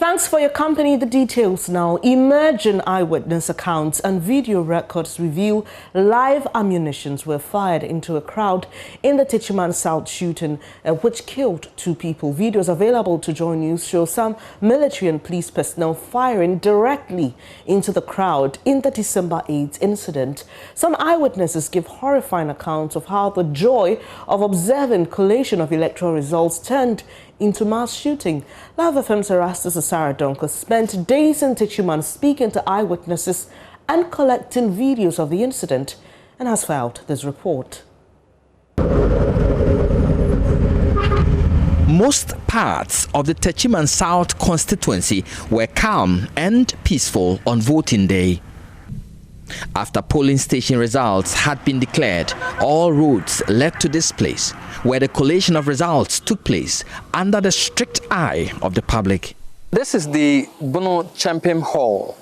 Thanks for your company. The details now. Emerging eyewitness accounts and video records reveal live ammunitions were fired into a crowd in the TECHIMAN South shooting, which killed 2 people. Videos available to JoyNews show some military and police personnel firing directly into the crowd in the December 8th incident. Some eyewitnesses give horrifying accounts of how the joy of observing collation of electoral results turned into mass shooting. Live FM's Erastus Sarah Donker spent days in TECHIMAN speaking to eyewitnesses and collecting videos of the incident and has filed this report. Most parts of the TECHIMAN South constituency were calm and peaceful on voting day. After polling station results had been declared, all roads led to this place, where the collation of results took place under the strict eye of the public. This is the Bono Champion Hall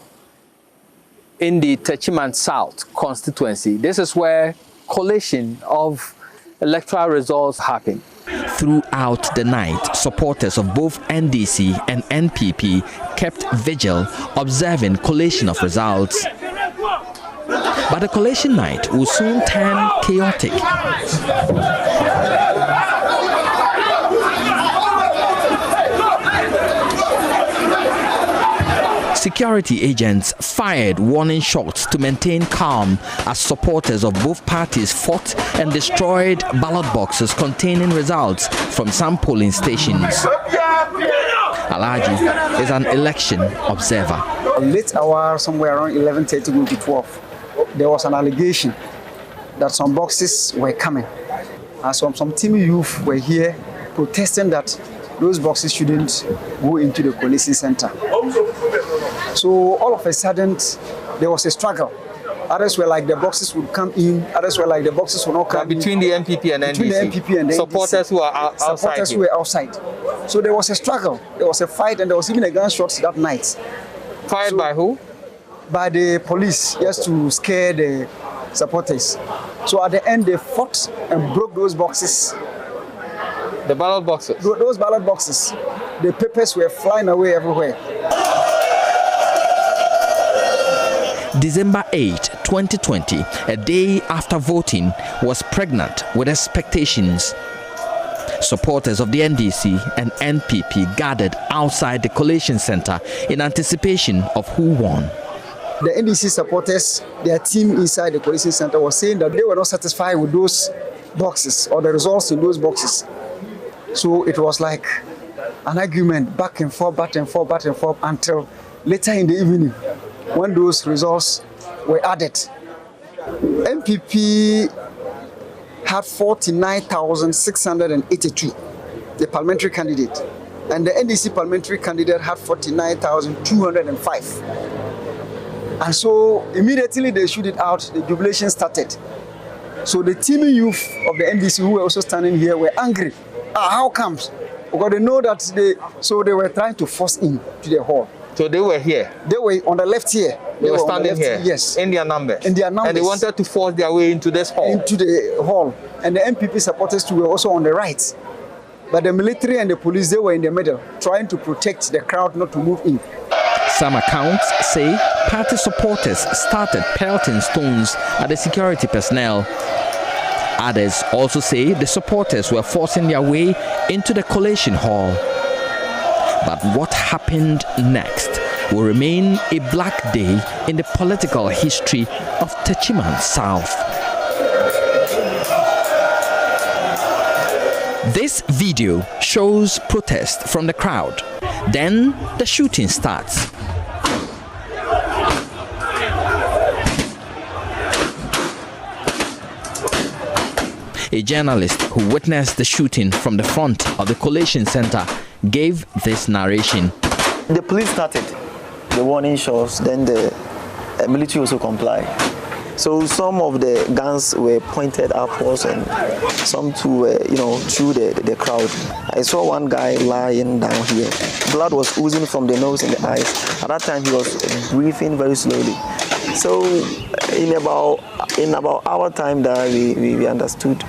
in the TECHIMAN South constituency. This is where collation of electoral results happen. Throughout the night, supporters of both NDC and NPP kept vigil, observing collation of results. But the collation night will soon turn chaotic. Security agents fired warning shots to maintain calm as supporters of both parties fought and destroyed ballot boxes containing results from some polling stations. Alaji is an election observer. Late hour, somewhere around 11:30 going to 12, there was an allegation that some boxes were coming. And some team youth were here protesting that those boxes shouldn't go into the collation center. So all of a sudden, there was a struggle. Others were like the boxes would come in, others were like the boxes would not come in. Between the NPP and NDC? Between the NPP and the supporters NDC. Who are outside. Supporters who were outside. So there was a struggle, there was a fight, and there was even a gunshot that night. Fired by who? By the police, just to scare the supporters. So at the end, they fought and broke those boxes. The ballot boxes? Those ballot boxes. The papers were flying away everywhere. December 8, 2020, a day after voting, was pregnant with expectations. Supporters of the NDC and NPP gathered outside the collation center in anticipation of who won. The NDC supporters, their team inside the collation center was saying that they were not satisfied with those boxes or the results in those boxes. So it was like an argument back and forth, back and forth, back and forth until later in the evening when those results were added. NPP had 49,682, the parliamentary candidate, and the NDC parliamentary candidate had 49,205. And so immediately they shoot it out, the jubilation started. So the teaming youth of the NDC who were also standing here were angry. How comes? Because they know that they were trying to force in to the hall. So they were here? They were on the left here. They were standing here? Yes. In their numbers? In their numbers. And they wanted to force their way into this hall? Into the hall. And the NPP supporters too were also on the right. But the military and the police, they were in the middle, trying to protect the crowd not to move in. Some accounts say party supporters started pelting stones at the security personnel. Others also say the supporters were forcing their way into the collation hall. But what happened next will remain a black day in the political history of TECHIMAN South. This video shows protest from the crowd. Then the shooting starts. A journalist who witnessed the shooting from the front of the collation center gave this narration. The police started the warning shots, then the military also complied. So some of the guns were pointed upwards and some through the crowd. I saw one guy lying down here. Blood was oozing from the nose and the eyes. At that time he was breathing very slowly. So in about our time that we understood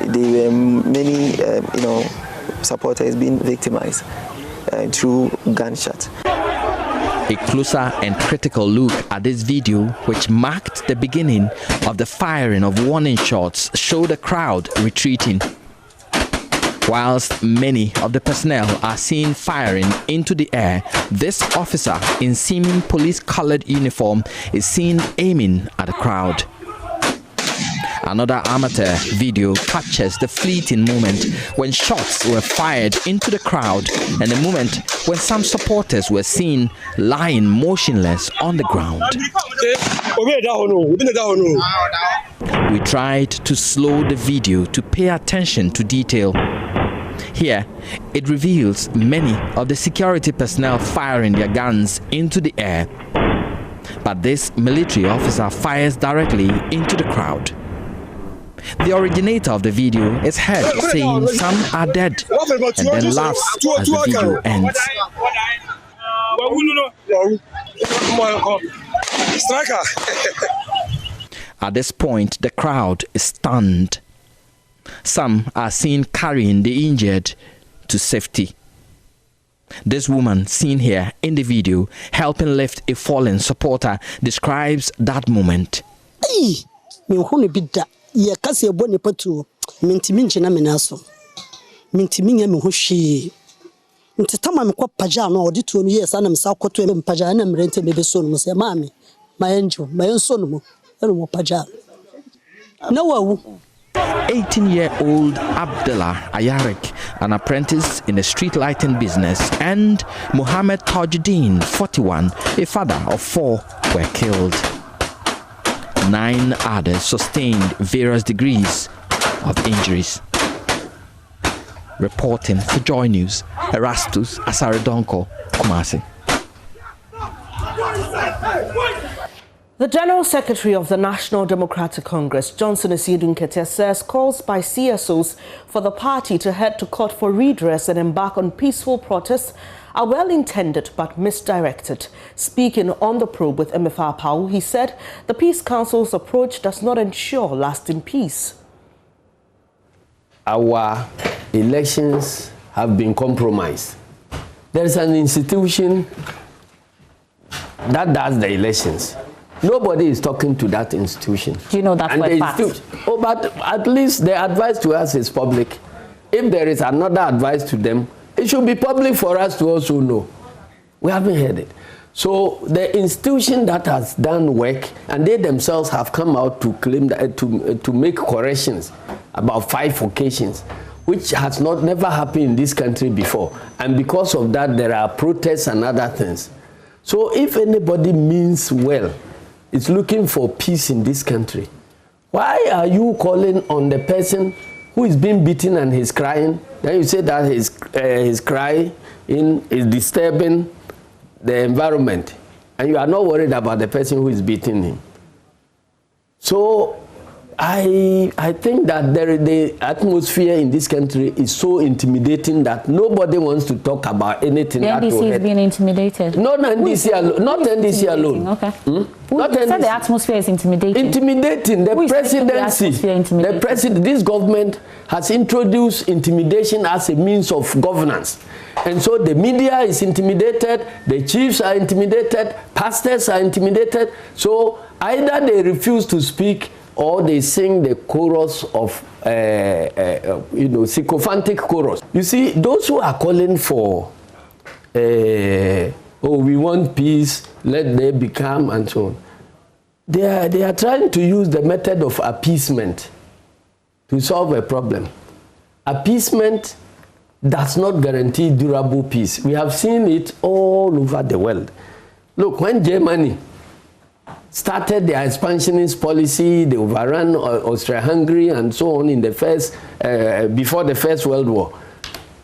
there were many supporters being victimized through gunshots. A closer and critical look at this video, which marked the beginning of the firing of warning shots, showed the crowd retreating. Whilst many of the personnel are seen firing into the air, this officer in seeming police-colored uniform is seen aiming at the crowd. Another amateur video captures the fleeting moment when shots were fired into the crowd and the moment when some supporters were seen lying motionless on the ground. We tried to slow the video to pay attention to detail. Here, it reveals many of the security personnel firing their guns into the air. But this military officer fires directly into the crowd. The originator of the video is heard saying some are dead and then laughs as the video ends. At this point, the crowd is stunned. Some are seen carrying the injured to safety. This woman seen here in the video helping lift a fallen supporter describes that moment. No. 18-year-old Abdullah Ayarik, an apprentice in the street lighting business, and Muhammad Tajuddin, 41, a father of 4, were killed. 9 others sustained various degrees of injuries. Reporting for Joy News, Erastus Asaredonko, Kumasi. The General Secretary of the National Democratic Congress, Johnson Esiedun Ketia, says calls by CSOs for the party to head to court for redress and embark on peaceful protests are well-intended but misdirected. Speaking on the probe with MFR Pau, he said the Peace Council's approach does not ensure lasting peace. Our elections have been compromised. There is an institution that does the elections. Nobody is talking to that institution. Do you know that for a fact? Oh, but at least the advice to us is public. If there is another advice to them, it should be public for us to also know. We haven't heard it. So the institution that has done work, and they themselves have come out to claim that, to make corrections about 5 occasions, which has never happened in this country before. And because of that, there are protests and other things. So if anybody means well, is looking for peace in this country, why are you calling on the person who is being beaten and he's crying? Then you say that his crying is disturbing the environment, and you are not worried about the person who is beating him. So I think that the atmosphere in this country is so intimidating that nobody wants to talk about anything. The NDC is being intimidated. Not NDC alone. Not NDC alone. Okay. Not NDC. Said the atmosphere is intimidating. Intimidating. The presidency. The president. This government has introduced intimidation as a means of governance, and so the media is intimidated. The chiefs are intimidated. Pastors are intimidated. So either they refuse to speak, or they sing the chorus of, sycophantic chorus. You see, those who are calling for, we want peace, let there be calm, and so on, they are trying to use the method of appeasement to solve a problem. Appeasement does not guarantee durable peace. We have seen it all over the world. Look, when Germany started their expansionist policy, they overran Austria-Hungary and so on in the before the First World War.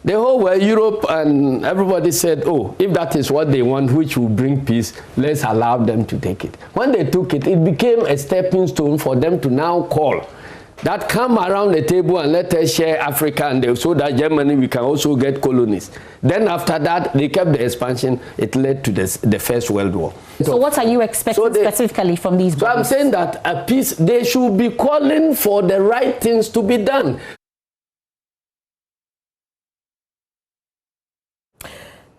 The whole world, Europe and everybody said, oh, if that is what they want, which will bring peace, let's allow them to take it. When they took it, it became a stepping stone for them to now call that come around the table and let us share Africa, and so that Germany, we can also get colonies. Then after that, they kept the expansion. It led to the First World War. So what are you expecting specifically from these bodies? So I'm saying that a peace, they should be calling for the right things to be done.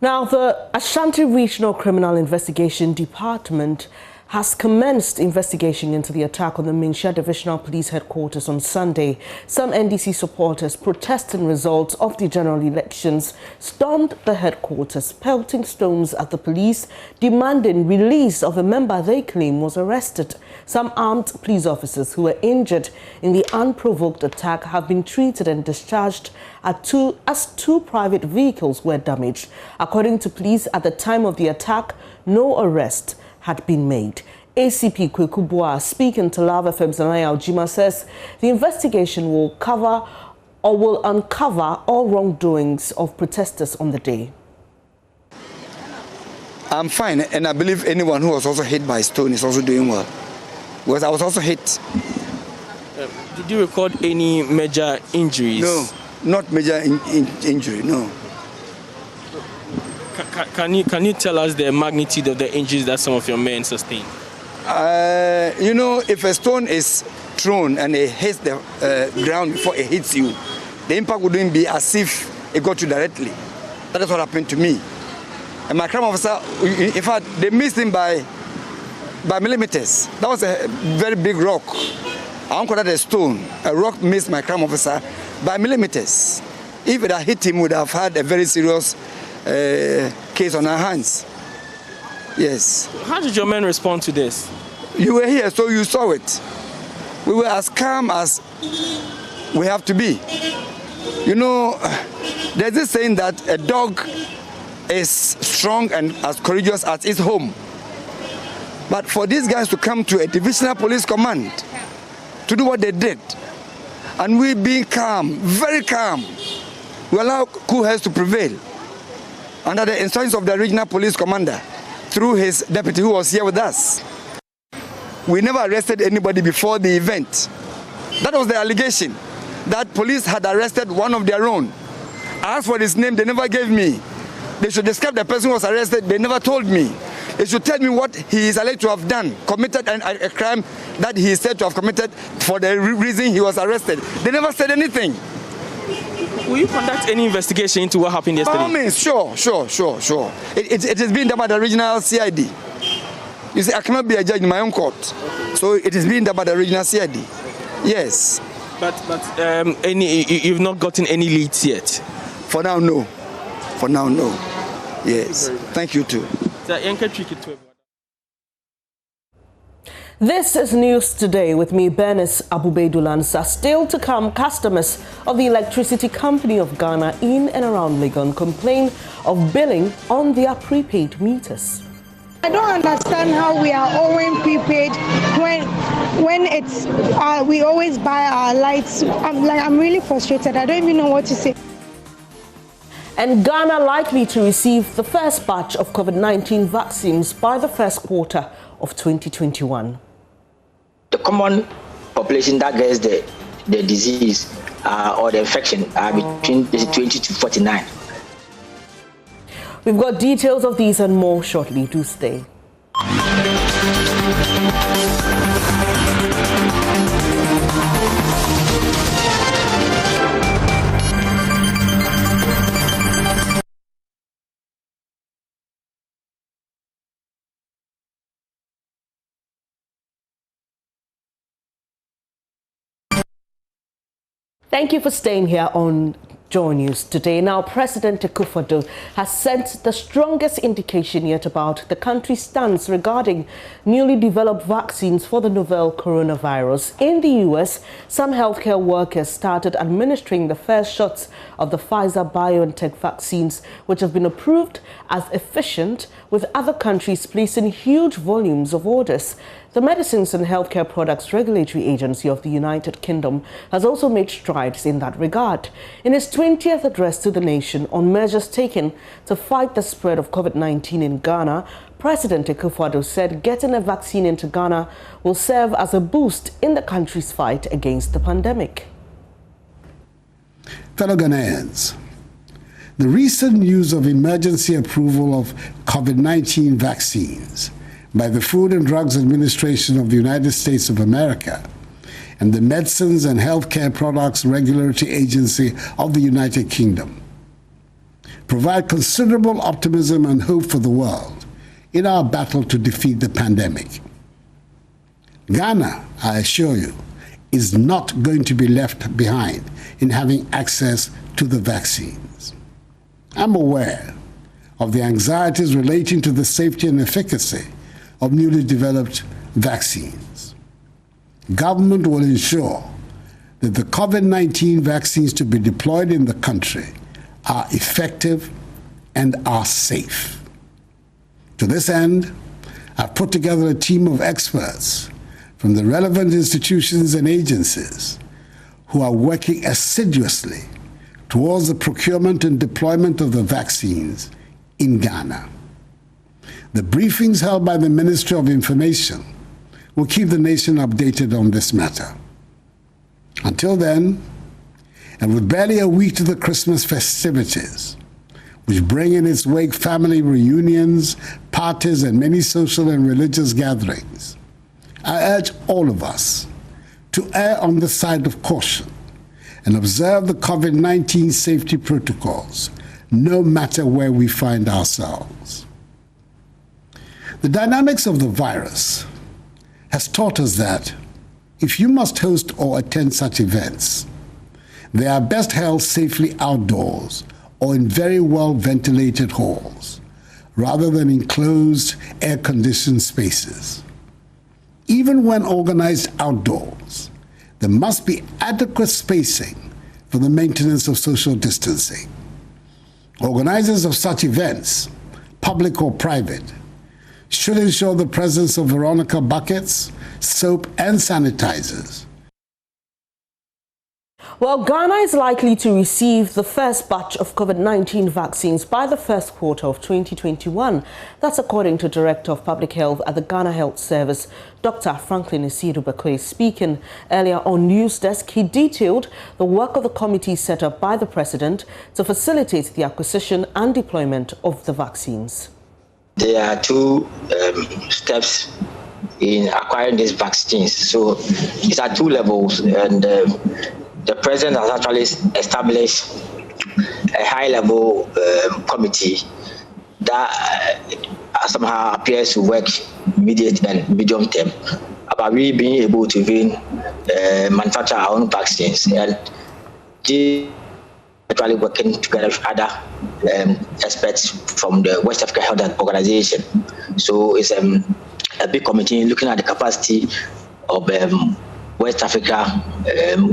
Now, the Ashanti Regional Criminal Investigation Department has commenced investigation into the attack on the Minshia Divisional Police Headquarters on Sunday. Some NDC supporters protesting results of the general elections stormed the headquarters, pelting stones at the police, demanding release of a member they claim was arrested. Some armed police officers who were injured in the unprovoked attack have been treated and discharged as two private vehicles were damaged. According to police, at the time of the attack, no arrest had been made. ACP Kwekubua, speaking to Lava FM's Anaya Ojima, says the investigation will uncover all wrongdoings of protesters on the day. I'm fine, and I believe anyone who was also hit by stone is also doing well. Because I was also hit. Did you record any major injuries? No, not major injury, no. Can you tell us the magnitude of the injuries that some of your men sustained? You know, if a stone is thrown and it hits the ground before it hits you, the impact wouldn't be as if it got you directly. That is what happened to me. And my crime officer, in fact, they missed him by millimeters. That was a very big rock. I won't call that a stone. A rock missed my crime officer by millimeters. If it had hit him, we would have had a very serious case on our hands. Yes. How did your men respond to this? You were here, so you saw it. We were as calm as we have to be. You know, there's this saying that a dog is strong and as courageous as its home. But for these guys to come to a divisional police command to do what they did, and we being calm, very calm, we allow cool heads to prevail under the instructions of the regional police commander through his deputy who was here with us. We never arrested anybody before the event. That was the allegation, that police had arrested one of their own. I asked for his name, they never gave me. They should describe the person who was arrested, they never told me. They should tell me what he is alleged to have done, committed a crime that he is said to have committed for the reason he was arrested. They never said anything. Will you conduct any investigation into what happened yesterday? By all means, sure. It is being done by the regional CID. You see, I cannot be a judge in my own court. So it is being done by the regional CID. Yes. But you've not gotten any leads yet? For now, no. For now, no. Yes. Thank you too. This is News Today with me, Bernice Abubeidulansa. Still to come, customers of the Electricity Company of Ghana in and around Legon complain of billing on their prepaid meters. I don't understand how we are owing prepaid when it's we always buy our lights. I'm really frustrated. I don't even know what to say. And Ghana likely to receive the first batch of COVID-19 vaccines by the first quarter of 2021. The common population that gets the disease or the infection are between 20 to 49. We've got details of these and more shortly. Do stay. Thank you for staying here on JoyNews today. Now, President Akufo-Addo has sent the strongest indication yet about the country's stance regarding newly developed vaccines for the novel coronavirus. In the US, some healthcare workers started administering the first shots of the Pfizer-BioNTech vaccines, which have been approved as efficient, with other countries placing huge volumes of orders. The Medicines and Healthcare Products Regulatory Agency of the United Kingdom has also made strides in that regard. In his 20th address to the nation on measures taken to fight the spread of COVID-19 in Ghana, President Akufo-Addo said getting a vaccine into Ghana will serve as a boost in the country's fight against the pandemic. Fellow Ghanaians, the recent news of emergency approval of COVID-19 vaccines by the Food and Drugs Administration of the United States of America and the Medicines and Healthcare Products Regulatory Agency of the United Kingdom provide considerable optimism and hope for the world in our battle to defeat the pandemic. Ghana, I assure you, is not going to be left behind in having access to the vaccines. I'm aware of the anxieties relating to the safety and efficacy of newly developed vaccines. Government will ensure that the COVID-19 vaccines to be deployed in the country are effective and are safe. To this end, I've put together a team of experts from the relevant institutions and agencies who are working assiduously towards the procurement and deployment of the vaccines in Ghana. The briefings held by the Ministry of Information will keep the nation updated on this matter. Until then, and with barely a week to the Christmas festivities, which bring in its wake family reunions, parties, and many social and religious gatherings, I urge all of us to err on the side of caution and observe the COVID-19 safety protocols, no matter where we find ourselves. The dynamics of the virus has taught us that if you must host or attend such events, they are best held safely outdoors or in very well-ventilated halls, rather than in closed, air-conditioned spaces. Even when organized outdoors, there must be adequate spacing for the maintenance of social distancing. Organizers of such events, public or private, should ensure the presence of Veronica buckets, soap, and sanitizers. Well, Ghana is likely to receive the first batch of COVID-19 vaccines by the first quarter of 2021. That's according to Director of Public Health at the Ghana Health Service, Dr. Franklin Isiedubakwe. Speaking earlier on News Desk, he detailed the work of the committee set up by the President to facilitate the acquisition and deployment of the vaccines. There are two steps in acquiring these vaccines. So it's at two levels, and the President has actually established a high-level committee that somehow appears to work immediate and medium term about really being able to even manufacture our own vaccines, and actually working together with other experts from the West African Health Organization. So it's a big committee looking at the capacity of West Africa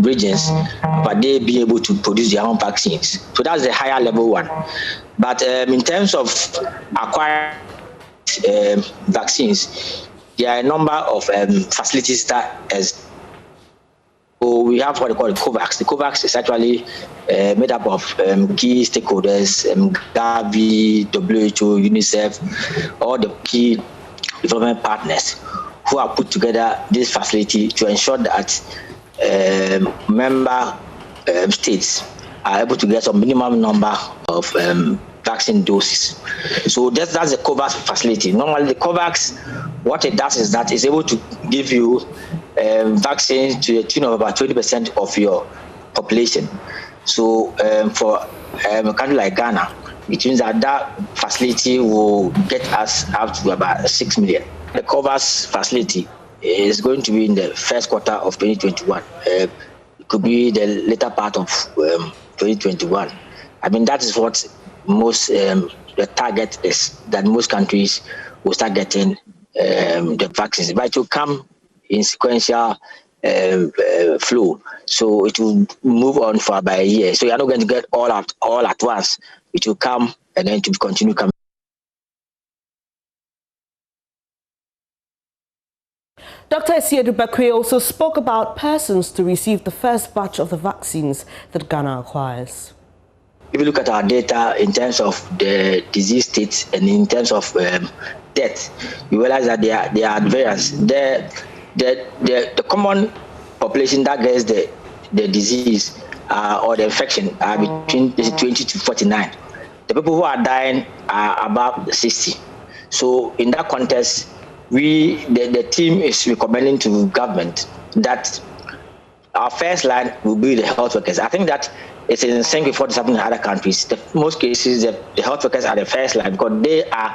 regions, but they be able to produce their own vaccines. So that's the higher level one. But in terms of acquiring vaccines, there are a number of facilities that so we have what we call the COVAX. The COVAX is actually made up of key stakeholders, Gavi, WHO, UNICEF, all the key development partners who have put together this facility to ensure that member states are able to get some minimum number of vaccine doses. So that's the COVAX facility. Normally the COVAX, what it does is that it's able to give you vaccines to the tune of about 20% of your population. So for a country like Ghana, it means that that facility will get us up to about 6 million. The COVAX facility is going to be in the first quarter of 2021. It could be the later part of 2021. I mean, that is what most the target is, that most countries will start getting the vaccines, but it will come in sequential flow. So it will move on for about a year. So you're not going to get all at once. It will come and then to continue coming. Dr. Isiedubakwe also spoke about persons to receive the first batch of the vaccines that Ghana acquires. If you look at our data in terms of the disease states and in terms of death, you realize that there are variants. The common population that gets the disease or the infection are between 20 to 49. The people who are dying are above 60. So in that context, the team is recommending to government that our first line will be the health workers. I think that it's in sync with what is happening in other countries. Most cases, the health workers are the first line because they are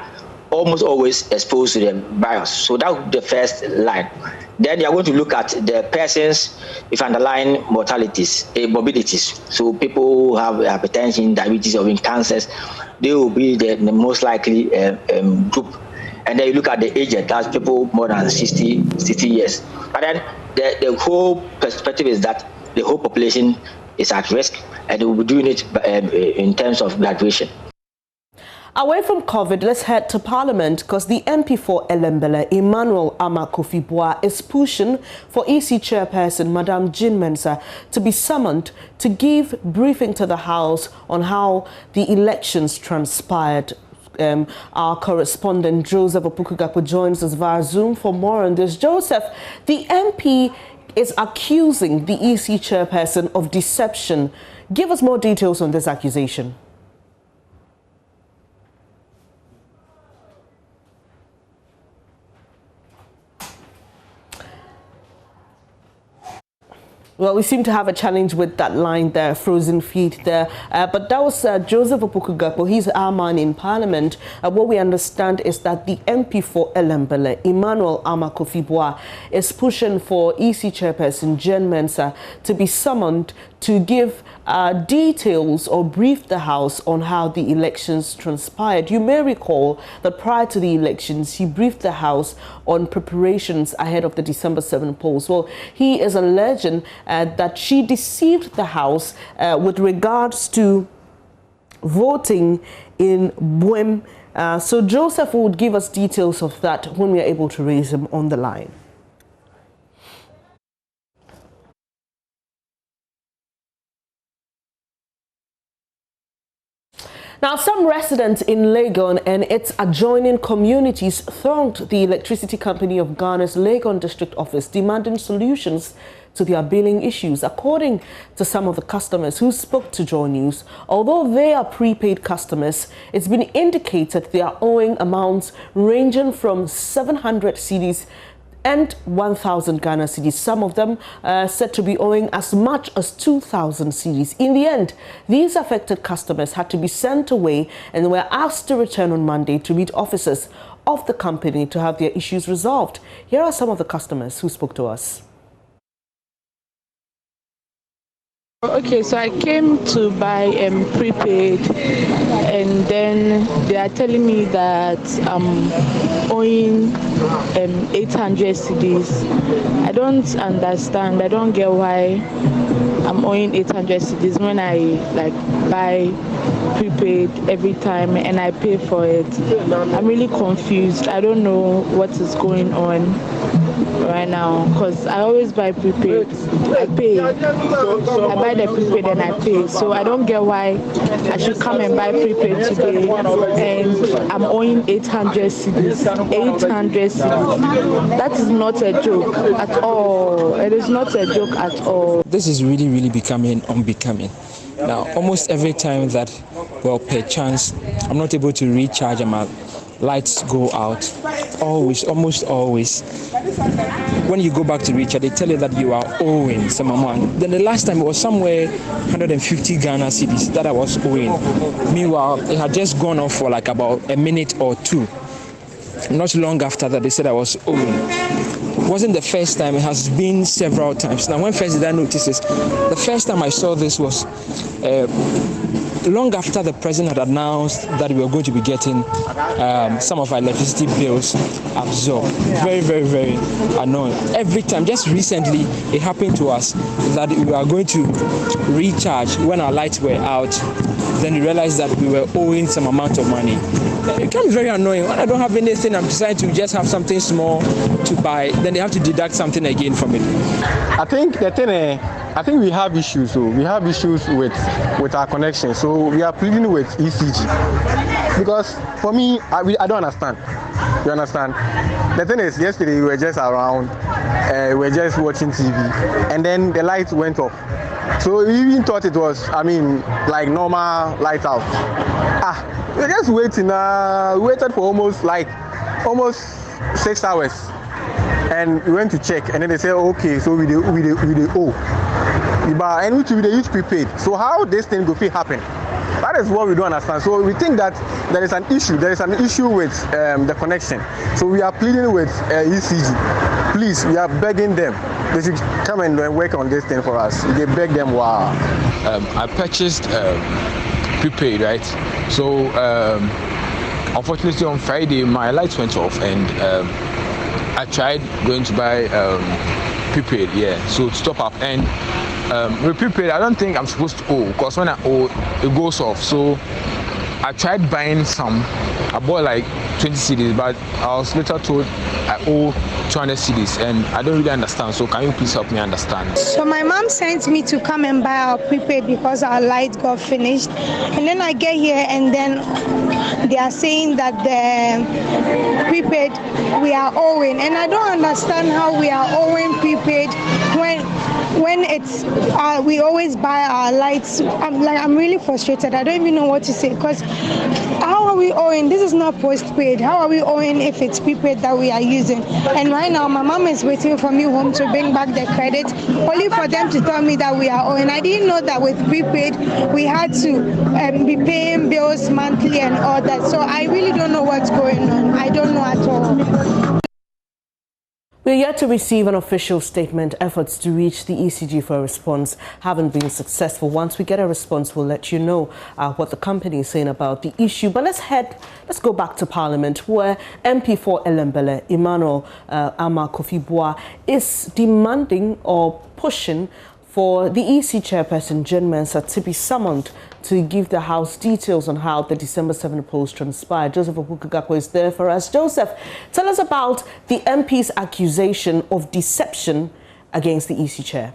almost always exposed to the virus. So that would be the first line. Then you are going to look at the persons with underlying morbidities. So people who have hypertension, diabetes, or even cancers, they will be the most likely group. And then you look at the aged, that's people more than 60 years. But then the whole perspective is that the whole population is at risk, and they will be doing it in terms of graduation. Away from COVID, let's head to Parliament because the MP for Elembele, Emmanuel Kofi-Boah, is pushing for EC chairperson Madam Jean Mensah to be summoned to give briefing to the House on how the elections transpired. Our correspondent Joseph Opoku-Gakpo joins us via Zoom for more on this. Joseph, the MP is accusing the EC chairperson of deception. Give us more details on this accusation. Well, we seem to have a challenge with that line there, frozen feet there. But that was Joseph Opoku-Gakpo. He's our man in Parliament. What we understand is that the MP for Elembele, Emmanuel Kofi-Boah, is pushing for EC chairperson Jean Mensah to be summoned to give details or brief the House on how the elections transpired. You may recall that prior to the elections, he briefed the House on preparations ahead of the December 7 polls. Well, he is alleging that she deceived the House with regards to voting in Buem. So Joseph would give us details of that when we are able to raise him on the line. Now, some residents in Legon and its adjoining communities thronged the electricity company of Ghana's Legon district office, demanding solutions to their billing issues. According to some of the customers who spoke to JoyNews, although they are prepaid customers, it's been indicated they are owing amounts ranging from 700 cedis and 1,000 Ghana cedis. Some of them said to be owing as much as 2,000 cedis. In the end, these affected customers had to be sent away and were asked to return on Monday to meet officers of the company to have their issues resolved. Here are some of the customers who spoke to us. Okay, so I came to buy prepaid, and then they are telling me that I'm owing 800 cedis. I don't understand. I don't get why I'm owing 800 cedis when I buy prepaid every time and I pay for it. I'm really confused. I don't know what is going on right now because I always buy prepaid. I pay. I buy the prepaid and I pay. So I don't get why I should come and buy prepaid today and I'm owing 800 cedis. 800 cedis. That is not a joke at all. It is not a joke at all. This is really becoming unbecoming. Now, almost every time that, well, per chance, I'm not able to recharge and my lights go out, almost always, when you go back to recharge, they tell you that you are owing some amount. Then the last time it was somewhere 150 Ghana cedis that I was owing. Meanwhile, it had just gone off for like about a minute or two. Not long after that, they said I was owing. It wasn't the first time, it has been several times. Now, when first did I notice this? The first time I saw this was long after the president had announced that we were going to be getting some of our electricity bills absorbed. Very annoying. Every time, just recently, it happened to us that we were going to recharge when our lights were out. Then we realized that we were owing some amount of money. It becomes very annoying. When I don't have anything, I'm deciding to just have something small to buy. Then they have to deduct something again from it. I think the thing, I think we have issues. So we have issues with our connection. So we are pleading with ECG because for me, I don't understand. You understand? The thing is, yesterday we were just around, we were just watching TV, and then the lights went off. So we even thought it was, like normal light out. We were just waiting. We waited for almost 6 hours, and we went to check, and then they said, okay, so we owe. and which they use prepaid. So how this thing go fit happen? That is what we don't understand. So we think that there is an issue. There is an issue with the connection. So we are pleading with ECG. Please, we are begging them. They should come and work on this thing for us. They beg them. Wow. I purchased prepaid, right? So unfortunately on Friday my lights went off, and I tried going to buy prepaid, so to top up, and with prepaid I don't think I'm supposed to owe, because when I owe it goes off. So I tried buying some. I bought like 20 CDs, but I was later told I owe 200 CDs, and I don't really understand. So can you please help me understand? So my mom sent me to come and buy our prepaid because our light got finished, and then I get here and then they are saying that the prepaid we are owing, and I don't understand how we are owing prepaid when it's we always buy our lights. I'm really frustrated. I don't even know what to say, because how are we owing? This is not postpaid. How are we owing if it's prepaid that we are using? And right now my mom is waiting for me home to bring back the credit, only for them to tell me that we are owing. I didn't know that with prepaid we had to be paying bills monthly and all that. So I really don't know what's going on. I don't know at all. We're yet to receive an official statement. Efforts to reach the ECG for a response haven't been successful. Once we get a response, we'll let you know what the company is saying about the issue. But let's go back to Parliament, where MP for Elembele, Emmanuel Ama Kofi-Boa, is demanding or pushing for the EC chairperson, Jane Mensah, to be summoned to give the House details on how the December 7 polls transpired. Joseph Opoku-Gakpo is there for us. Joseph, tell us about the MP's accusation of deception against the EC chair.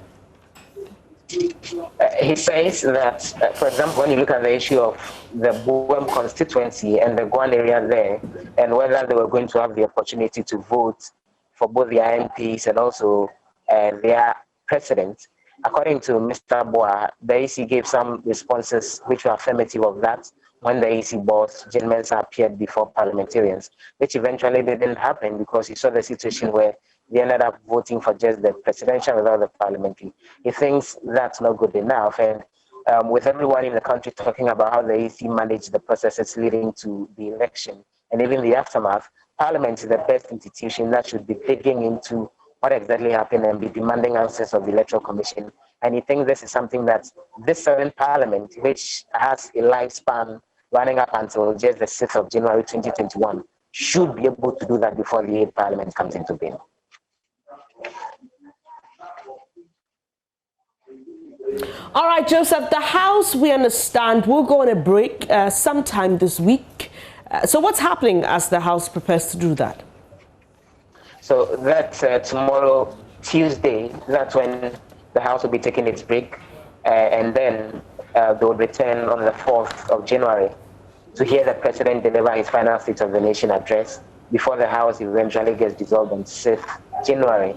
He says that, for example, when you look at the issue of the Boem constituency and the Guan area there, and whether they were going to have the opportunity to vote for both their MPs and also their president, according to Mr. Boa, the EC gave some responses which were affirmative of that when the EC boss, Jane Mensah, appeared before parliamentarians, which eventually didn't happen because he saw the situation where they ended up voting for just the presidential without the parliamentary. He thinks that's not good enough. And with everyone in the country talking about how the EC managed the processes leading to the election and even the aftermath, Parliament is the best institution that should be digging into what exactly happened and be demanding answers of the Electoral Commission. And he thinks this is something that this 7th Parliament, which has a lifespan running up until just the 6th of January 2021, should be able to do that before the 8th Parliament comes into being. All right, Joseph, the House, we understand, will go on a break sometime this week. So what's happening as the House prepares to do that? So that's tomorrow, Tuesday, that's when the House will be taking its break. And then they will return on the 4th of January to hear the President deliver his final State of the Nation address before the House eventually gets dissolved on 6th January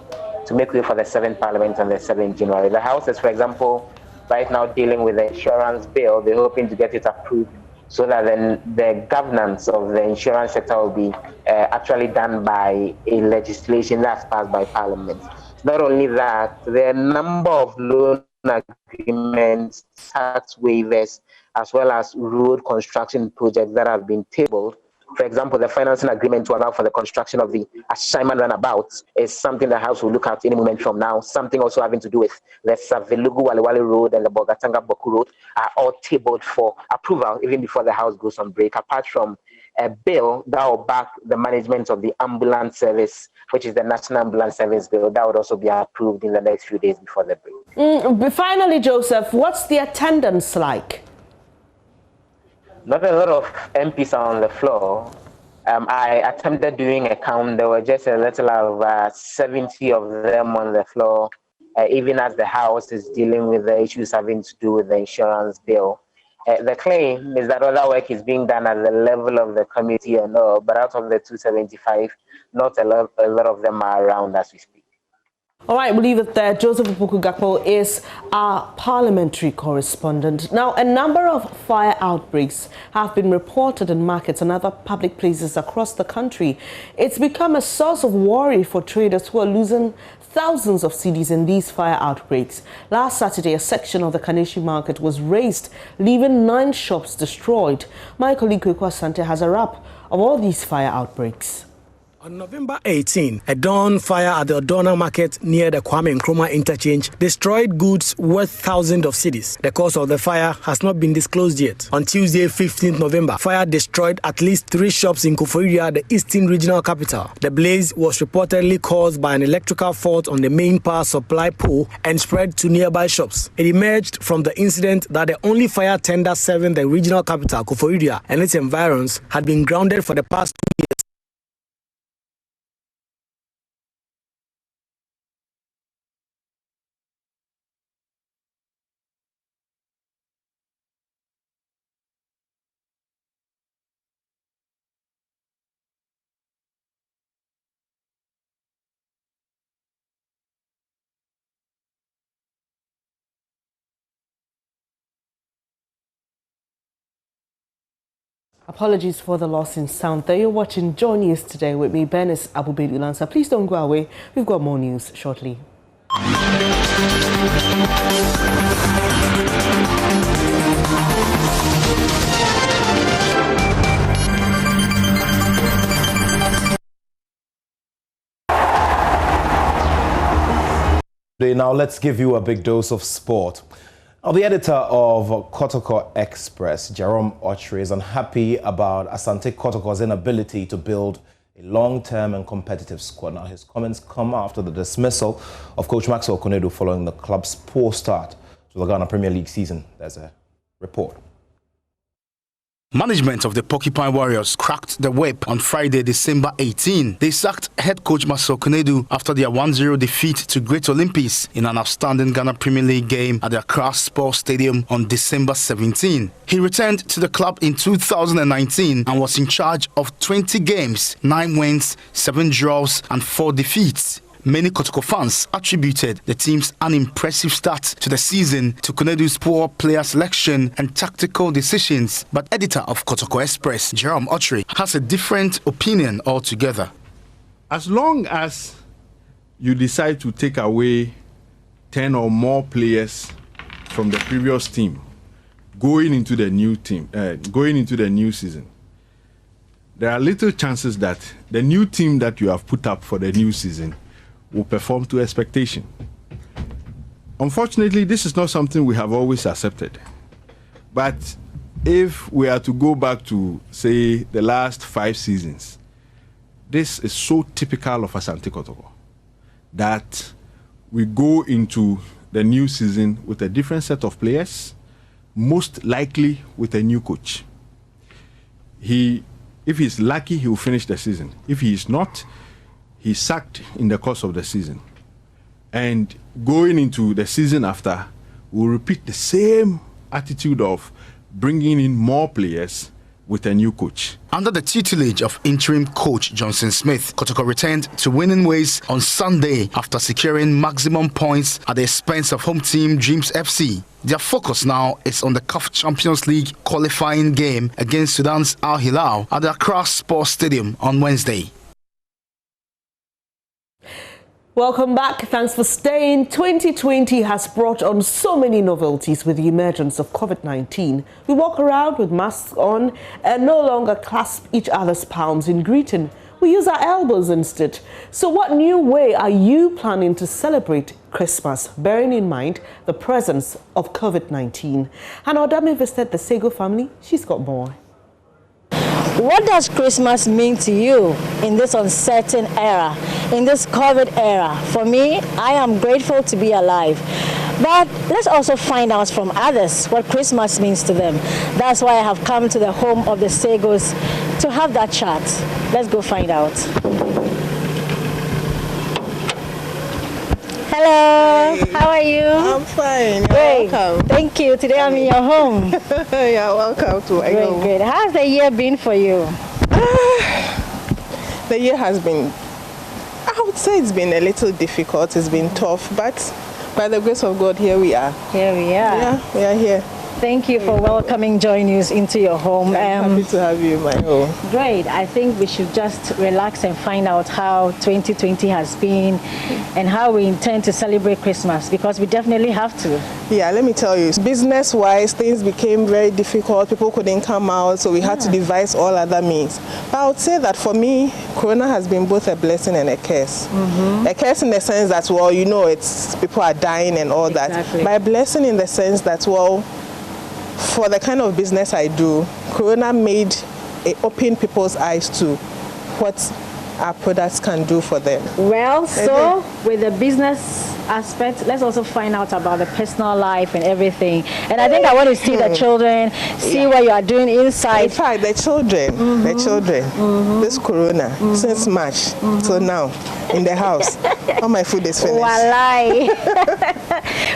to make way for the 7th Parliament on the 7th January. The House is, for example, right now dealing with the insurance bill. They're hoping to get it approved so that then the governance of the insurance sector will be actually done by a legislation that's passed by Parliament. Not only that, there are a number of loan agreements, tax waivers, as well as road construction projects that have been tabled. For example, the financing agreement to allow for the construction of the Ashaiman Runabout is something the House will look at any moment from now. Something also having to do with the Savelugu Waliwali Road and the Bogatanga Boku Road are all tabled for approval even before the House goes on break, apart from a bill that will back the management of the ambulance service, which is the National Ambulance Service Bill, that would also be approved in the next few days before the break. Finally, Joseph, what's the attendance like? Not a lot of MPs are on the floor. I attempted doing a count. There were just a little of 70 of them on the floor, even as the House is dealing with the issues having to do with the insurance bill. The claim is that all that work is being done at the level of the committee and all, but out of the 275, not a lot of them are around as we speak. All right, we'll leave it there. Joseph Opoku-Gakpo is our parliamentary correspondent. Now, a number of fire outbreaks have been reported in markets and other public places across the country. It's become a source of worry for traders who are losing thousands of cedis in these fire outbreaks. Last Saturday, a section of the Kaneshie market was razed, leaving 9 shops destroyed. My colleague Kweku Asante has a wrap of all these fire outbreaks. On November 18, a dawn fire at the Odona market near the Kwame Nkrumah interchange destroyed goods worth thousands of cedis. The cause of the fire has not been disclosed yet. On Tuesday, 15th November, fire destroyed at least 3 shops in Koforidua, the eastern regional capital. The blaze was reportedly caused by an electrical fault on the main power supply pole and spread to nearby shops. It emerged from the incident that the only fire tender serving the regional capital, Koforidua, and its environs had been grounded for the past 2 years. Apologies for the loss in sound there. You're watching JoyNews today with me, Benis Abubeli Lansa. Please don't go away. We've got more news shortly. Now let's give you a big dose of sport. Now, the editor of Kotoko Express, Jerome Ochre, is unhappy about Asante Kotoko's inability to build a long-term and competitive squad. Now, his comments come after the dismissal of coach Maxwell KONADU following the club's poor start to the Ghana Premier League season. There's a report. Management of the Porcupine Warriors cracked the whip on Friday, December 18. They sacked head coach Maxwell KONADU after their 1-0 defeat to Great Olympics in an outstanding Ghana Premier League game at the Accra Sports Stadium on December 17. He returned to the club in 2019 and was in charge of 20 games, 9 wins, 7 draws and 4 defeats. Many Kotoko fans attributed the team's unimpressive start to the season to KONADU's poor player selection and tactical decisions. But editor of Kotoko Express, Jerome Ochre, has a different opinion altogether. As long as you decide to take away 10 or more players from the previous team, going into the new season, there are little chances that the new team that you have put up for the new season will perform to expectation. Unfortunately, this is not something we have always accepted. But if we are to go back to, say, the last 5 seasons, this is so typical of Asante Kotoko that we go into the new season with a different set of players, most likely with a new coach. If he's lucky, he will finish the season. If he is not, he's sacked in the course of the season. And going into the season after, we'll repeat the same attitude of bringing in more players with a new coach. Under the tutelage of interim coach Johnson Smith, Kotoko returned to winning ways on Sunday after securing maximum points at the expense of home team Dreams FC. Their focus now is on the CAF Champions League qualifying game against Sudan's Al Hilal at the Accra Sports Stadium on Wednesday. Welcome back. Thanks for staying. 2020 has brought on so many novelties with the emergence of COVID-19. We walk around with masks on and no longer clasp each other's palms in greeting. We use our elbows instead. So what new way are you planning to celebrate Christmas, bearing in mind the presence of COVID-19? Hannah Odame visited the Sego family. She's got more. What does Christmas mean to you in this uncertain era, in this COVID era? For me, I am grateful to be alive. But let's also find out from others what Christmas means to them. That's why I have come to the home of the Segos to have that chat. Let's go find out. Hello, how are you? I'm fine. Great. Welcome. Thank you. Today I'm in your home. Yeah, welcome to my home. Great. How's the year been for you? The year has been, I would say it's been a little difficult. It's been tough, but by the grace of God, here we are. Here we are. Yeah, we are here. Thank you for welcoming JoyNews into your home. I'm happy to have you in my home. Great. I think we should just relax and find out how 2020 has been and how we intend to celebrate Christmas, because we definitely have to. Yeah, let me tell you, business-wise, things became very difficult. People couldn't come out, so we had to devise all other means. But I would say that for me, Corona has been both a blessing and a curse. A curse in the sense that, well, you know, it's people are dying and all that. But a blessing in the sense that, well, for the kind of business I do, Corona made it open people's eyes to what our products can do for them. Well, so with the business aspect, let's also find out about the personal life and everything. And I think I want to see the children, see what you are doing inside. In fact, the children, this Corona, since March till now, in the house, all my food is finished. Walai.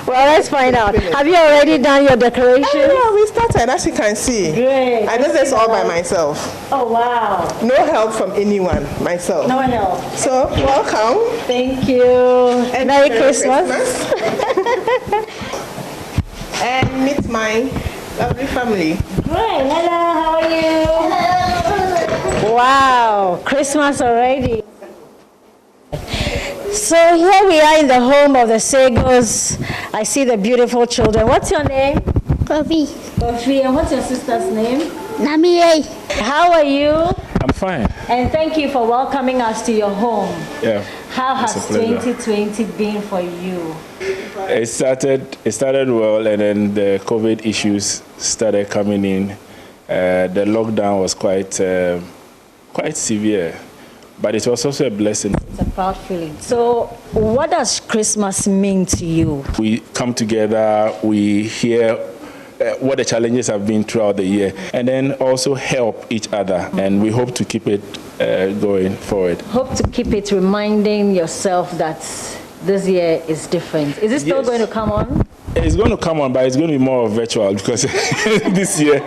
Well, let's find out. Have you already done your decorations? Yeah, we started, as you can see. Great. I did this all by myself. Oh, wow. No help from anyone, myself. No help. So, welcome. Thank you. And Merry Christmas. And meet my lovely family. Great. Hello, how are you? Hello. Wow, Christmas already. So here we are in the home of the Segos. I see the beautiful children. What's your name? Kofi. Kofi. And what's your sister's name? Namiye. How are you? I'm fine. And thank you for welcoming us to your home. Yeah. How has 2020 been for you? It started well, and then the COVID issues started coming in. The lockdown was quite severe, but it was also a blessing. It's a proud feeling. So what does Christmas mean to you? We come together, we hear what the challenges have been throughout the year, and then also help each other, and we hope to keep it going forward. Hope to keep it reminding yourself that this year is different. Is it still going to come on? It's going to come on, but it's going to be more virtual, because this year,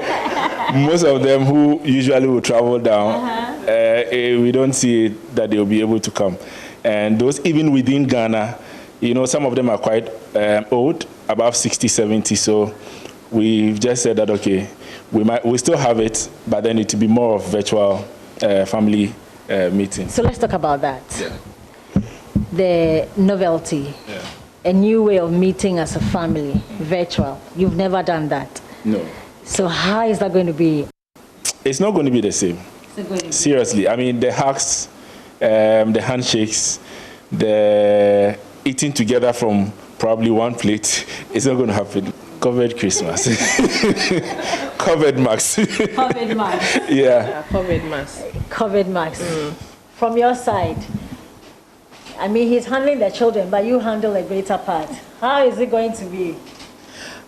most of them who usually will travel down, we don't see that they'll be able to come. And those, even within Ghana, you know, some of them are quite old, above 60, 70, so we've just said that, okay, we still have it, but then it will be more of virtual family meeting. So let's talk about that. Yeah. The novelty, a new way of meeting as a family, virtual. You've never done that. No. So how is that going to be? It's not going to be the same. Seriously, I mean, the hugs, the handshakes, the eating together from probably one plate, it's not going to happen. Covered Christmas. Covered Max. Covered Max. Yeah. Covered Max. Covered Max. From your side, I mean, he's handling the children, but you handle a greater part. How is it going to be?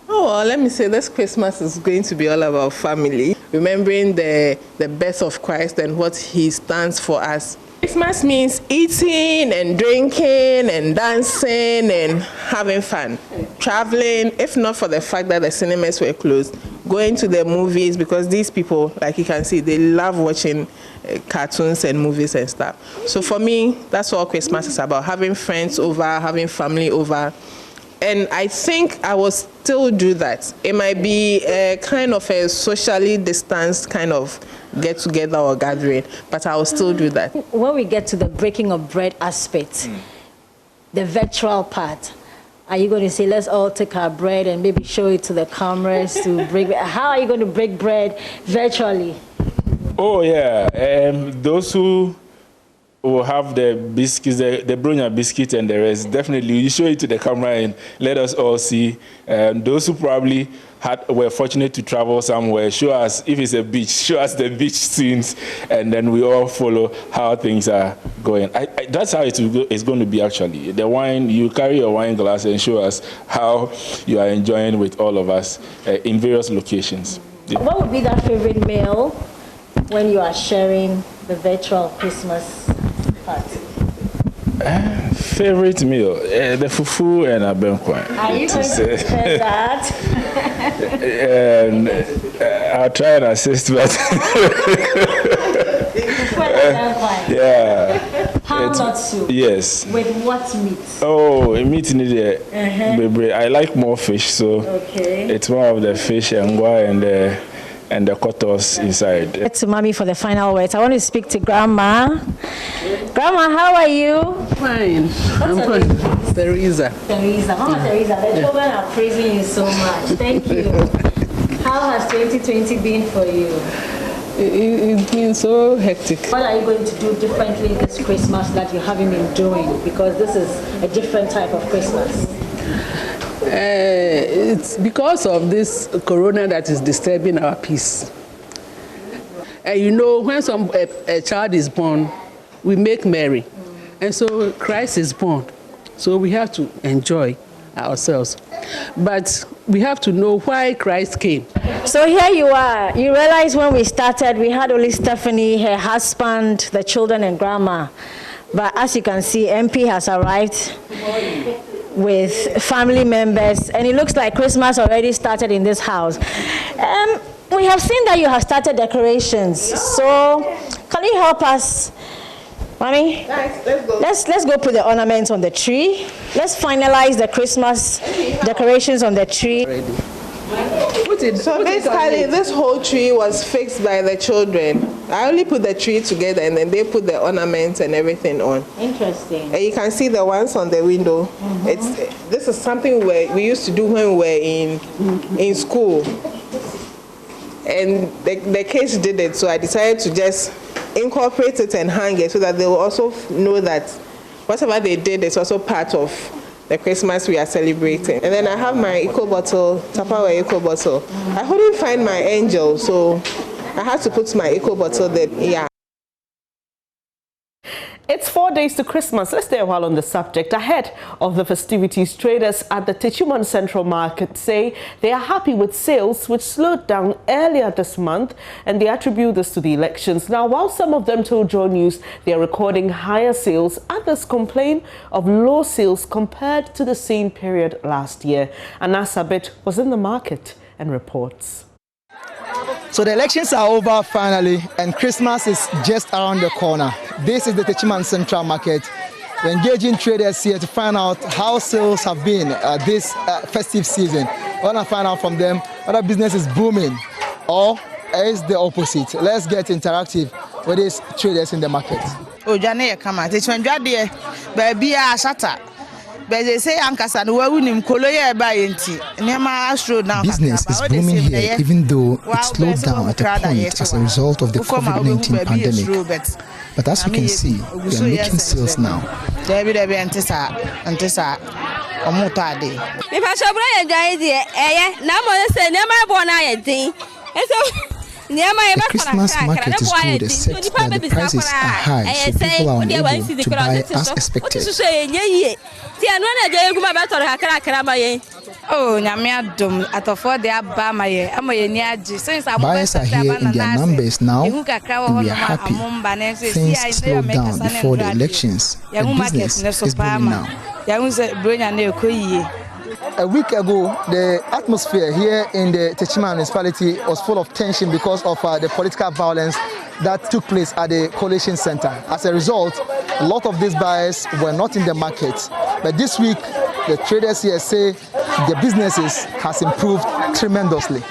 Oh, well, let me say this Christmas is going to be all about family, remembering the birth of Christ and what he stands for us. Christmas means eating and drinking and dancing and having fun. Traveling, if not for the fact that the cinemas were closed, going to the movies, because these people, like you can see, they love watching cartoons and movies and stuff. So for me, that's all Christmas is about, having friends over, having family over. And I think I will still do that. It might be a kind of a socially distanced kind of get-together or gathering, but I will still do that. When we get to the breaking of bread aspect, the virtual part, are you going to say, let's all take our bread and maybe show it to the cameras to break bread? How are you going to break bread virtually? Oh, yeah. Those who will have the biscuits, the bronya biscuit and the rest, definitely you show it to the camera and let us all see. Those who probably were fortunate to travel somewhere, show us, if it's a beach, show us the beach scenes, and then we all follow how things are going. That's how it's going to be, actually. The wine, you carry your wine glass and show us how you are enjoying with all of us in various locations. What would be that favorite meal when you are sharing the virtual Christmas party? Favorite meal? The fufu and abenkwan. Are you going to share that? And I'll try and assist, but yeah, Groundnut soup. Yes. With what meat? Oh, meat in there. Baby, I like more fish, so it's more of the fish and the kotos inside. To Mommy for the final words. I want to speak to Grandma. Grandma, how are you? Fine. I'm fine. Teresa. Teresa. Mama Teresa, the children are praising you so much. Thank you. How has 2020 been for you? It's been so hectic. What are you going to do differently this Christmas that you haven't been doing? Because this is a different type of Christmas. It's because of this corona that is disturbing our peace. You know, when a child is born, we make merry. And so Christ is born. So we have to enjoy ourselves. But we have to know why Christ came. So here you are. You realize when we started, we had only Stephanie, her husband, the children, and Grandma. But as you can see, MP has arrived with family members, and it looks like Christmas already started in this house. We have seen that you have started decorations. So can you help us? Mommy, let's go put the ornaments on the tree. Let's finalize the Christmas decorations on the tree. So basically, this whole tree was fixed by the children. I only put the tree together, and then they put the ornaments and everything on. Interesting. And you can see the ones on the window. This is something we used to do when we were in school. And the kids did it, so I decided to just incorporate it and hang it so that they will also know that whatever they did is also part of the Christmas we are celebrating. And then I have my eco bottle, Tupperware eco bottle. I couldn't find my angel, so I had to put my eco bottle there. Yeah. It's 4 days to Christmas. Let's stay a while on the subject. Ahead of the festivities, traders at the TECHIMAN Central Market say they are happy with sales, which slowed down earlier this month, and they attribute this to the elections. Now, while some of them told JoyNews they are recording higher sales, others complain of low sales compared to the same period last year. Anas Abit was in the market and reports. So the elections are over finally, and Christmas is just around the corner. This is the TECHIMAN Central Market. We're engaging traders here to find out how sales have been this festive season. I want to find out from them whether business is booming or is the opposite. Let's get interactive with these traders in the market. Business is booming here, even though it slowed down at a point as a result of the COVID-19 pandemic. But as you can see, we are making sales now. The Christmas market is good, except that the prices are high, so people are unable to buy as expected. Buyers are here in their numbers now, and we are happy. Things slowed down before the elections, and business is booming now. A week ago, the atmosphere here in the TECHIMAN municipality was full of tension because of the political violence that took place at the Coalition Center. As a result, a lot of these buyers were not in the market. But this week, the traders here say the businesses has improved tremendously.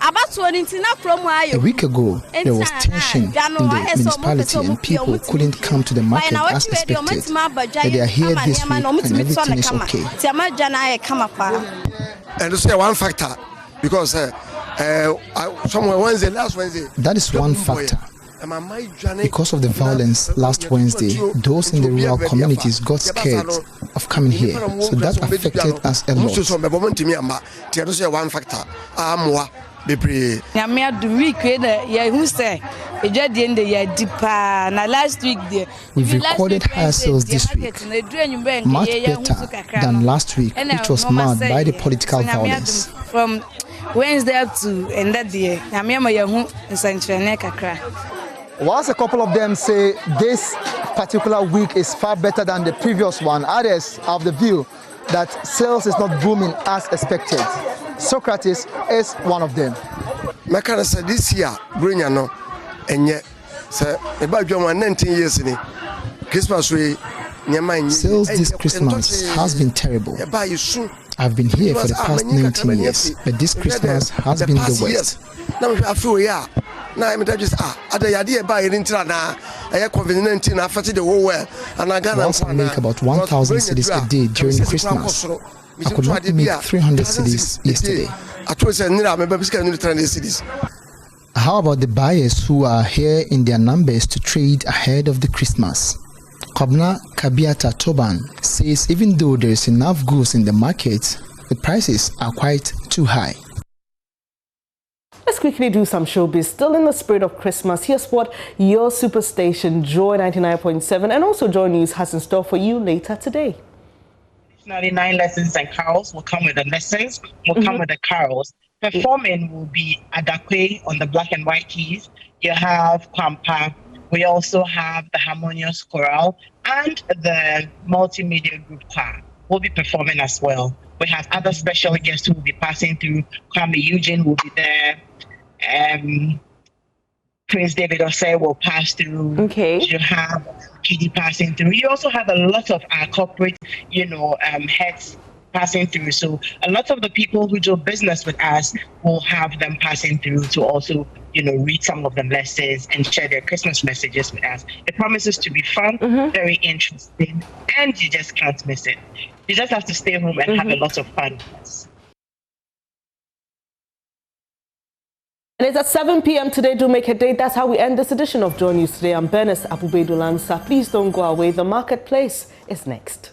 A week ago, there was tension in the municipality and people couldn't come to the market as expected. But they are here this week and everything is okay. And this is one factor because somewhere Wednesday, last Wednesday. That is one factor. Because of the violence last Wednesday, those in the rural communities got scared of coming here. So that affected us a lot. We've recorded higher sales this week, much better than last week, which was marred by the political violence. From Wednesday up to end that day, whilst a couple of them say this particular week is far better than the previous one, others are of the view that sales is not booming as expected. Socrates is one of them. my kind of said this year, bring you know, and yet, sir, about your 19 years in it. Christmas way, sales this Christmas has been terrible. I've been here for the past 19 years, but this Christmas has been the worst. Now I feel now I'm just the idea by it into now. I have COVID-19 affected the whole world, and I make about 1,000 cedis a day during Christmas. I could not make 300 cedis yesterday. How about the buyers who are here in their numbers to trade ahead of the Christmas? Kobna Kabiata Toban says even though there is enough goods in the market, the prices are quite too high. Let's quickly do some showbiz. Still in the spirit of Christmas, here's what your superstation Joy 99.7 and also JoyNews has in store for you later today. 99 lessons and carols will come with the lessons, will come with the carols. Performing will be Adakwe on the black and white keys. You have Kwampa. We also have the Harmonious Chorale and the Multimedia Group Choir will be performing as well. We have other special guests who will be passing through. Kwame Eugene will be there. Prince David Osei will pass through. Okay. You have KD passing through. You also have a lot of our corporate, heads passing through. So a lot of the people who do business with us will have them passing through to also, read some of the lessons and share their Christmas messages with us. It promises to be fun, very interesting, and you just can't miss it. You just have to stay home and have a lot of fun. And it's at 7 p.m. today. Do make a date. That's how we end this edition of JoyNews today. I'm Bernice Abubedu Lansa. Please don't go away. The Marketplace is next.